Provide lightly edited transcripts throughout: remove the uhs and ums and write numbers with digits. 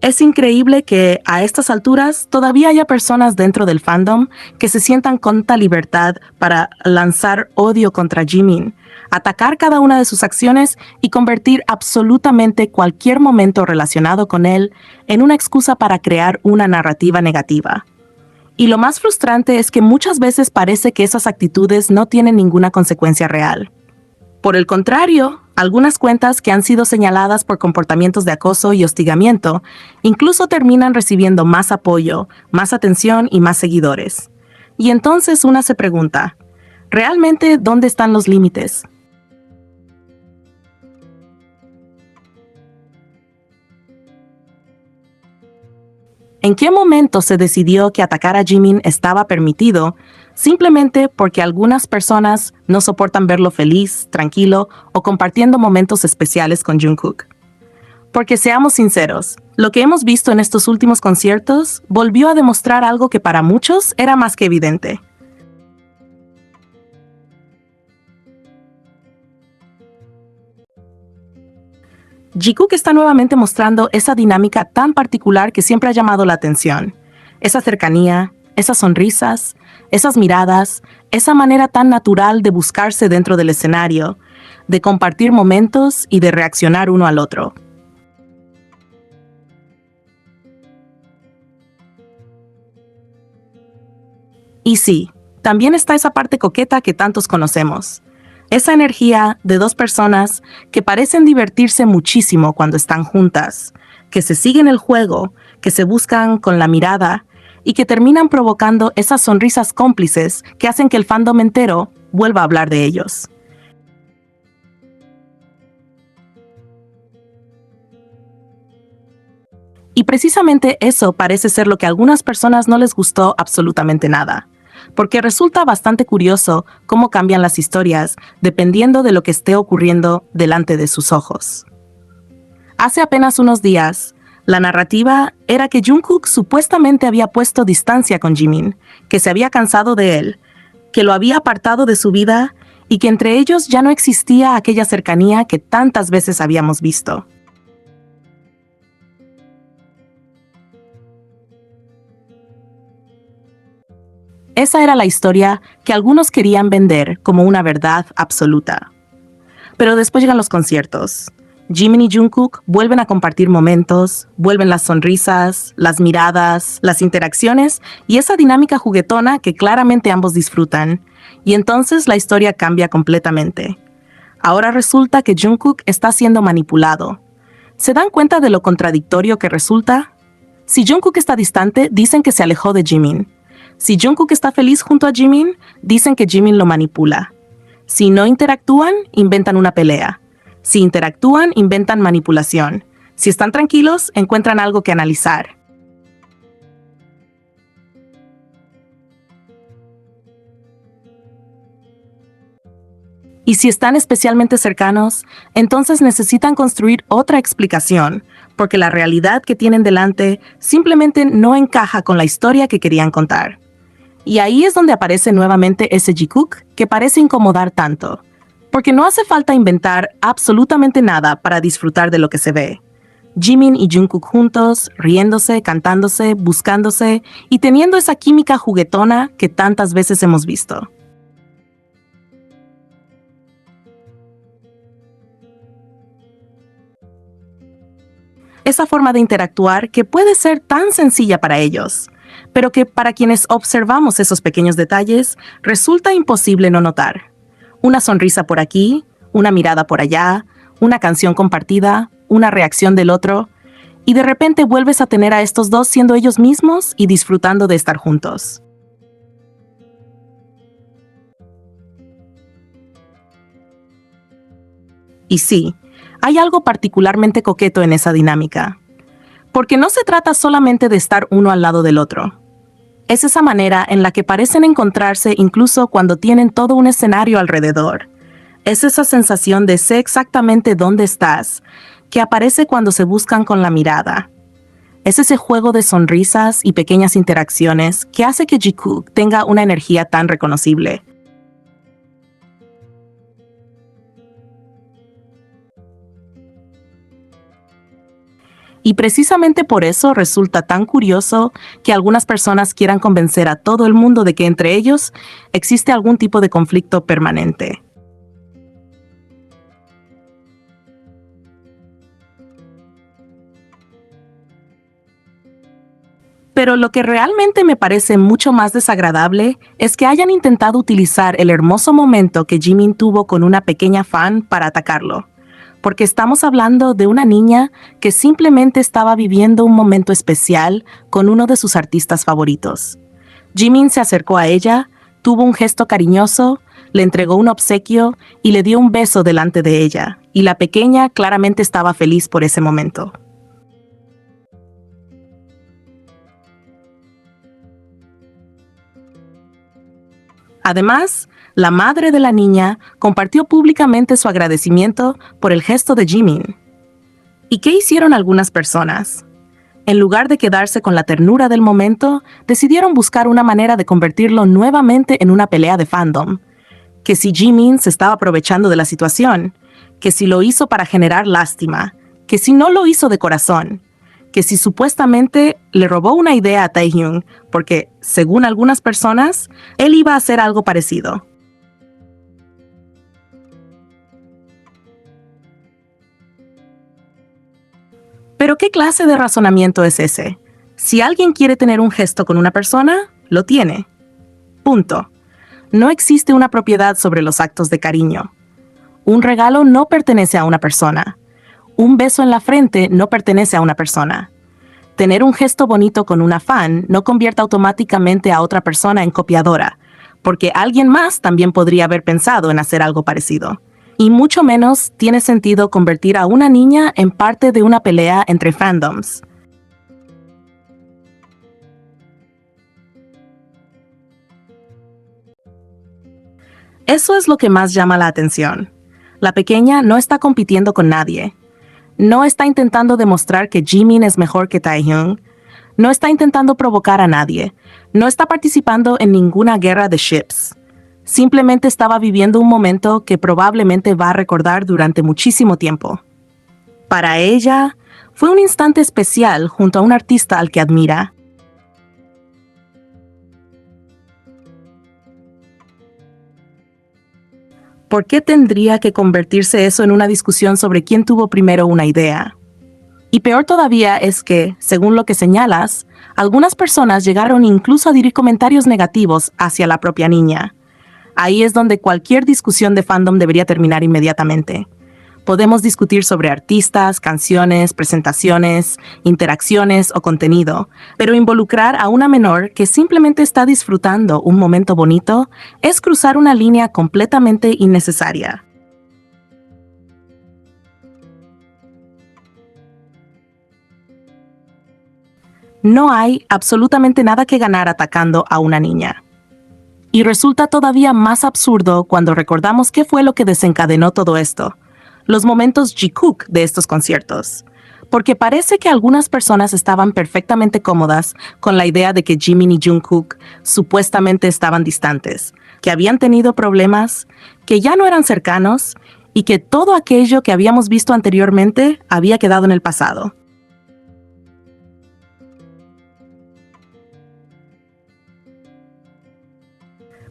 Es increíble que a estas alturas todavía haya personas dentro del fandom que se sientan con tanta libertad para lanzar odio contra Jimin, atacar cada una de sus acciones y convertir absolutamente cualquier momento relacionado con él en una excusa para crear una narrativa negativa. Y lo más frustrante es que muchas veces parece que esas actitudes no tienen ninguna consecuencia real. Por el contrario, algunas cuentas que han sido señaladas por comportamientos de acoso y hostigamiento incluso terminan recibiendo más apoyo, más atención y más seguidores. Y entonces una se pregunta, ¿realmente dónde están los límites? ¿En qué momento se decidió que atacar a Jimin estaba permitido simplemente porque algunas personas no soportan verlo feliz, tranquilo o compartiendo momentos especiales con Jungkook? Porque seamos sinceros, lo que hemos visto en estos últimos conciertos volvió a demostrar algo que para muchos era más que evidente. Jungkook está nuevamente mostrando esa dinámica tan particular que siempre ha llamado la atención. Esa cercanía, esas sonrisas, esas miradas, esa manera tan natural de buscarse dentro del escenario, de compartir momentos y de reaccionar uno al otro. Y sí, también está esa parte coqueta que tantos conocemos. Esa energía de dos personas que parecen divertirse muchísimo cuando están juntas, que se siguen el juego, que se buscan con la mirada y que terminan provocando esas sonrisas cómplices que hacen que el fandom entero vuelva a hablar de ellos. Y precisamente eso parece ser lo que a algunas personas no les gustó absolutamente nada, porque resulta bastante curioso cómo cambian las historias dependiendo de lo que esté ocurriendo delante de sus ojos. Hace apenas unos días, la narrativa era que Jungkook supuestamente había puesto distancia con Jimin, que se había cansado de él, que lo había apartado de su vida y que entre ellos ya no existía aquella cercanía que tantas veces habíamos visto. Esa era la historia que algunos querían vender como una verdad absoluta. Pero después llegan los conciertos. Jimin y Jungkook vuelven a compartir momentos, vuelven las sonrisas, las miradas, las interacciones y esa dinámica juguetona que claramente ambos disfrutan. Y entonces la historia cambia completamente. Ahora resulta que Jungkook está siendo manipulado. ¿Se dan cuenta de lo contradictorio que resulta? Si Jungkook está distante, dicen que se alejó de Jimin. Si Jungkook está feliz junto a Jimin, dicen que Jimin lo manipula. Si no interactúan, inventan una pelea. Si interactúan, inventan manipulación. Si están tranquilos, encuentran algo que analizar. Y si están especialmente cercanos, entonces necesitan construir otra explicación, porque la realidad que tienen delante simplemente no encaja con la historia que querían contar. Y ahí es donde aparece nuevamente ese Jungkook que parece incomodar tanto, porque no hace falta inventar absolutamente nada para disfrutar de lo que se ve. Jimin y Jungkook juntos, riéndose, cantándose, buscándose y teniendo esa química juguetona que tantas veces hemos visto. Esa forma de interactuar que puede ser tan sencilla para ellos, pero que para quienes observamos esos pequeños detalles resulta imposible no notar. Una sonrisa por aquí, una mirada por allá, una canción compartida, una reacción del otro, y de repente vuelves a tener a estos dos siendo ellos mismos y disfrutando de estar juntos. Y sí, hay algo particularmente coqueto en esa dinámica, porque no se trata solamente de estar uno al lado del otro. Es esa manera en la que parecen encontrarse incluso cuando tienen todo un escenario alrededor. Es esa sensación de sé exactamente dónde estás, que aparece cuando se buscan con la mirada. Es ese juego de sonrisas y pequeñas interacciones que hace que Jungkook tenga una energía tan reconocible. Y precisamente por eso resulta tan curioso que algunas personas quieran convencer a todo el mundo de que entre ellos existe algún tipo de conflicto permanente. Pero lo que realmente me parece mucho más desagradable es que hayan intentado utilizar el hermoso momento que Jimin tuvo con una pequeña fan para atacarlo. Porque estamos hablando de una niña que simplemente estaba viviendo un momento especial con uno de sus artistas favoritos. Jimin se acercó a ella, tuvo un gesto cariñoso, le entregó un obsequio y le dio un beso delante de ella, y la pequeña claramente estaba feliz por ese momento. Además, la madre de la niña compartió públicamente su agradecimiento por el gesto de Jimin. ¿Y qué hicieron algunas personas? En lugar de quedarse con la ternura del momento, decidieron buscar una manera de convertirlo nuevamente en una pelea de fandom. Que si Jimin se estaba aprovechando de la situación, que si lo hizo para generar lástima, que si no lo hizo de corazón, que si supuestamente le robó una idea a Taehyung, porque, según algunas personas, él iba a hacer algo parecido. Pero ¿qué clase de razonamiento es ese? Si alguien quiere tener un gesto con una persona, lo tiene. Punto. No existe una propiedad sobre los actos de cariño. Un regalo no pertenece a una persona. Un beso en la frente no pertenece a una persona. Tener un gesto bonito con una fan no convierte automáticamente a otra persona en copiadora, porque alguien más también podría haber pensado en hacer algo parecido. Y mucho menos tiene sentido convertir a una niña en parte de una pelea entre fandoms. Eso es lo que más llama la atención. La pequeña no está compitiendo con nadie. No está intentando demostrar que Jimin es mejor que Taehyung. No está intentando provocar a nadie. No está participando en ninguna guerra de ships. Simplemente estaba viviendo un momento que probablemente va a recordar durante muchísimo tiempo. Para ella, fue un instante especial junto a un artista al que admira. ¿Por qué tendría que convertirse eso en una discusión sobre quién tuvo primero una idea? Y peor todavía es que, según lo que señalas, algunas personas llegaron incluso a dirigir comentarios negativos hacia la propia niña. Ahí es donde cualquier discusión de fandom debería terminar inmediatamente. Podemos discutir sobre artistas, canciones, presentaciones, interacciones o contenido, pero involucrar a una menor que simplemente está disfrutando un momento bonito es cruzar una línea completamente innecesaria. No hay absolutamente nada que ganar atacando a una niña. Y resulta todavía más absurdo cuando recordamos qué fue lo que desencadenó todo esto. Los momentos Jikook de estos conciertos. Porque parece que algunas personas estaban perfectamente cómodas con la idea de que Jimin y Jungkook supuestamente estaban distantes, que habían tenido problemas, que ya no eran cercanos y que todo aquello que habíamos visto anteriormente había quedado en el pasado.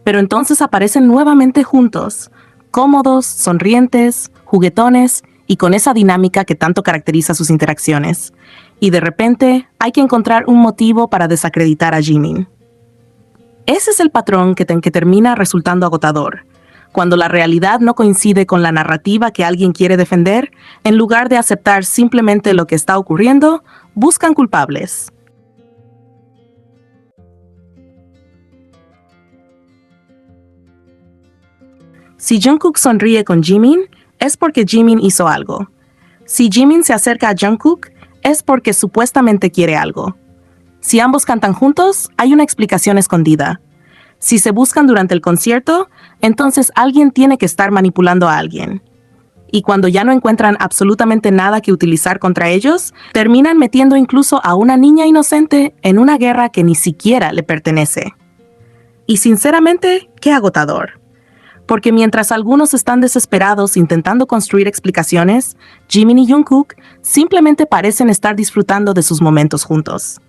Pero entonces aparecen nuevamente juntos, cómodos, sonrientes, juguetones y con esa dinámica que tanto caracteriza sus interacciones. Y de repente hay que encontrar un motivo para desacreditar a Jimin. Ese es el patrón que termina resultando agotador. Cuando la realidad no coincide con la narrativa que alguien quiere defender, en lugar de aceptar simplemente lo que está ocurriendo, buscan culpables. Si Jungkook sonríe con Jimin, es porque Jimin hizo algo. Si Jimin se acerca a Jungkook, es porque supuestamente quiere algo. Si ambos cantan juntos, hay una explicación escondida. Si se buscan durante el concierto, entonces alguien tiene que estar manipulando a alguien. Y cuando ya no encuentran absolutamente nada que utilizar contra ellos, terminan metiendo incluso a una niña inocente en una guerra que ni siquiera le pertenece. Y sinceramente, qué agotador. Porque mientras algunos están desesperados intentando construir explicaciones, Jimin y Jungkook simplemente parecen estar disfrutando de sus momentos juntos.